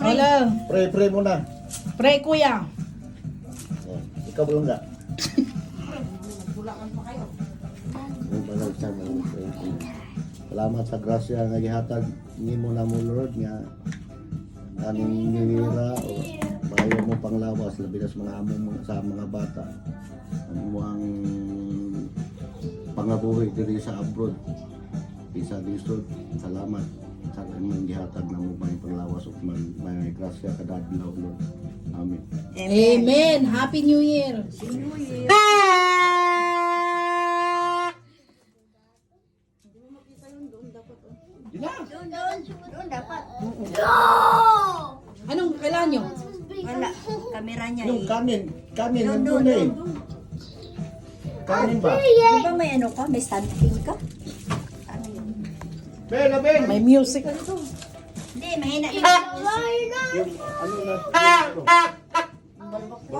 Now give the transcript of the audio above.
Wala. Pray muna. Pray, kuya. Oh, ikaw ba yung nga? Salamat sa grasya nga gihatag nimo na mo Lord nga kaning nihira o bayo mo panglawas labi na sa mga sa mga bata ang pangabuhi diri sa abroad isa lisod salamat sa imong gihatag na mo may panglawas ug may grasya kada adlaw Lord amen. Amen. Happy New Year. Doon dapat. Anong kailan nyo? Wala. Kamera niya Yung eh. kanin Doon, nandun eh. Kanin ba? Di ba may ano ka? May standing ka? Ano yun? Ben, Ben! May music. Hindi, mahina. Yung ano na